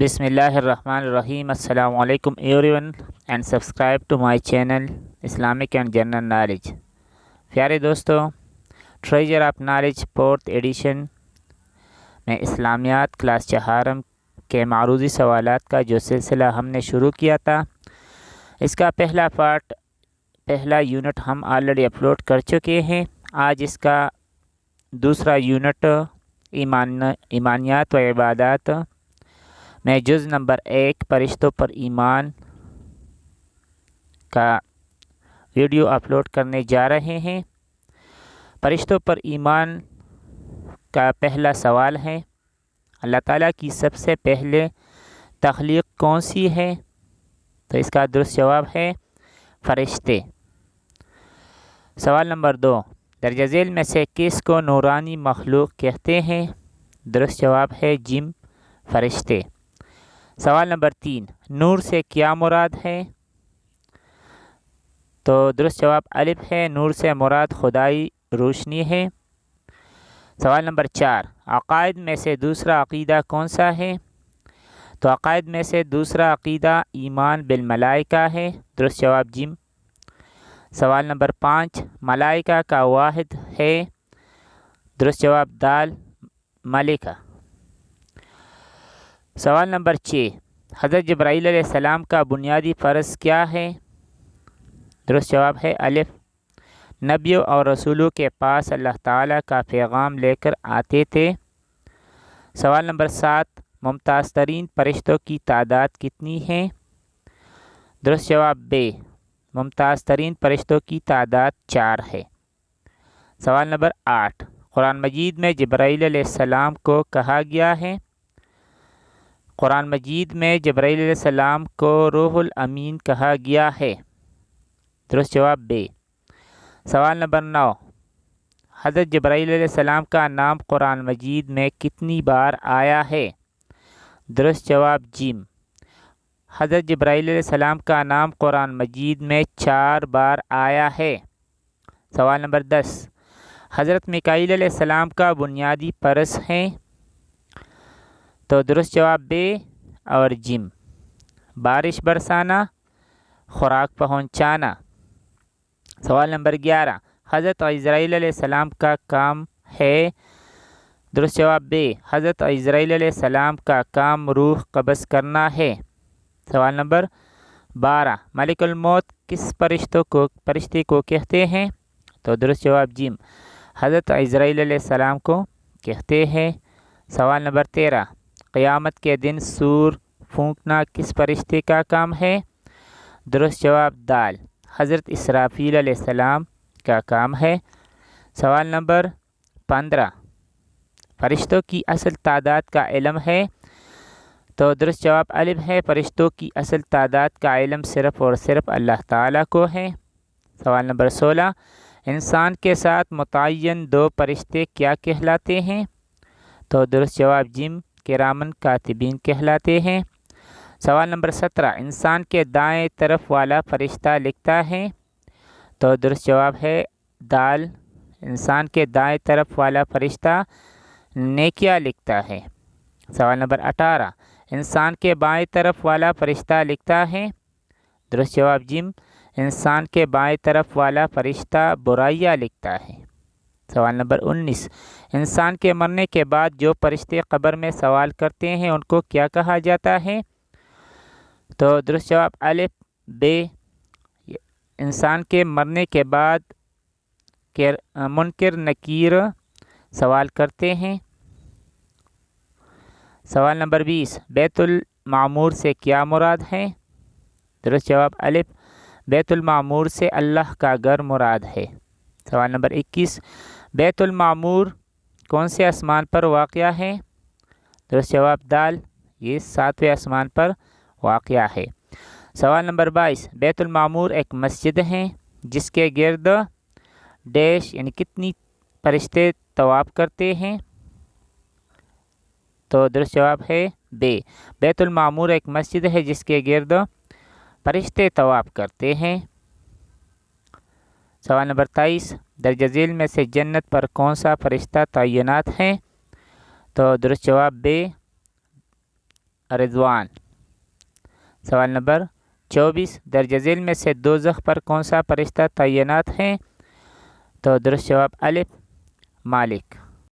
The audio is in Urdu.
بسم اللہ الرحمن الرحیم۔ السلام علیکم everyone and subscribe to my channel Islamic and general knowledge. پیارے دوستو، treasure of knowledge fourth edition میں اسلامیات کلاس چہارم کے معروضی سوالات کا جو سلسلہ ہم نے شروع کیا تھا، اس کا پہلا یونٹ ہم آلریڈی اپلوڈ کر چکے ہیں۔ آج اس کا دوسرا یونٹ ایمانیات و عبادات میں جز نمبر 1 فرشتوں پر ایمان کا ویڈیو اپلوڈ کرنے جا رہے ہیں۔ فرشتوں پر ایمان کا پہلا سوال ہے، اللہ تعالیٰ کی سب سے پہلے تخلیق کون سی ہے؟ تو اس کا درست جواب ہے فرشتے۔ سوال نمبر 2، درجہ ذیل میں سے کس کو نورانی مخلوق کہتے ہیں؟ درست جواب ہے جن، فرشتے۔ سوال نمبر 3، نور سے کیا مراد ہے؟ تو درست جواب الف ہے، نور سے مراد خدائی روشنی ہے۔ سوال نمبر 4، عقائد میں سے دوسرا عقیدہ کون سا ہے؟ تو عقائد میں سے دوسرا عقیدہ ایمان بالملائکہ ہے۔ درست جواب جم۔ سوال نمبر 5، ملائکہ کا واحد ہے؟ درست جواب دال، ملکہ۔ سوال نمبر 6، حضرت جبرائیل علیہ السلام کا بنیادی فرض کیا ہے؟ درست جواب ہے الف، نبیوں اور رسولوں کے پاس اللہ تعالیٰ کا پیغام لے کر آتے تھے۔ سوال نمبر 7، ممتاز ترین فرشتوں کی تعداد کتنی ہے؟ درست جواب ب، ممتاز ترین فرشتوں کی تعداد 4 ہے۔ سوال نمبر 8، قرآن مجید میں جبرائیل علیہ السلام کو کہا گیا ہے؟ قرآن مجید میں جبرائیل علیہ السلام کو روح الامین کہا گیا ہے۔ درست جواب ب۔ سوال نمبر 9، حضرت جبرائیل علیہ السلام کا نام قرآن مجید میں کتنی بار آیا ہے؟ درست جواب جیم، حضرت جبرائیل علیہ السلام کا نام قرآن مجید میں 4 بار آیا ہے۔ سوال نمبر 10، حضرت میکائیل علیہ السلام کا بنیادی فرض ہے؟ تو درست جواب ب اور جم، بارش برسانا، خوراک پہنچانا۔ سوال نمبر 11، حضرت عزرائیل علیہ السلام کا کام ہے؟ درست جواب ب، حضرت عزرائیل علیہ السلام کا کام روح قبض کرنا ہے۔ سوال نمبر 12، ملک الموت کس فرشتے کو کہتے ہیں؟ تو درست جواب جیم، حضرت عزرائیل علیہ السلام کو کہتے ہیں۔ سوال نمبر 13، قیامت کے دن سور پھونکنا کس فرشتے کا کام ہے؟ درست جواب دال، حضرت اسرافیل علیہ السلام کا کام ہے۔ سوال نمبر 15، فرشتوں کی اصل تعداد کا علم ہے؟ تو درست جواب الف ہے، فرشتوں کی اصل تعداد کا علم صرف اور صرف اللہ تعالیٰ کو ہے۔ سوال نمبر 16، انسان کے ساتھ متعین 2 فرشتے کیا کہلاتے ہیں؟ تو درست جواب جم، کرامن کاتبین کہلاتے ہیں۔ سوال نمبر 17، انسان کے دائیں طرف والا فرشتہ لکھتا ہے؟ تو درست جواب ہے دال، انسان کے دائیں طرف والا فرشتہ نیکیاں لکھتا ہے۔ سوال نمبر 18، انسان کے بائیں طرف والا فرشتہ لکھتا ہے؟ درست جواب جم، انسان کے بائیں طرف والا فرشتہ برائیاں لکھتا ہے۔ سوال نمبر 19، انسان کے مرنے کے بعد جو فرشتے قبر میں سوال کرتے ہیں ان کو کیا کہا جاتا ہے؟ تو درست جواب الف ب، انسان کے مرنے کے بعد منکر نکیر سوال کرتے ہیں۔ سوال نمبر 20، بیت المعمور سے کیا مراد ہے؟ درست جواب الف، بیت المعمور سے اللہ کا گھر مراد ہے۔ سوال نمبر 21، بیت المعمور کون سے آسمان پر واقع ہے؟ درست جواب دال، یہ 7ویں آسمان پر واقع ہے۔ سوال نمبر 22، بیت المعمور ایک مسجد ہے جس کے گرد ڈیش یعنی کتنی فرشتے طواف کرتے ہیں؟ تو درست جواب ہے ب، بیت المعمور ایک مسجد ہے جس کے گرد فرشتے طواف کرتے ہیں۔ سوال نمبر 23، درجہ ذیل میں سے جنت پر کون سا فرشتہ تعینات ہے؟ تو درست جواب ب، رضوان۔ سوال نمبر 24، درج ذیل میں سے دوزخ پر کون سا فرشتہ تعینات ہیں؟ تو درست جواب الف، مالک۔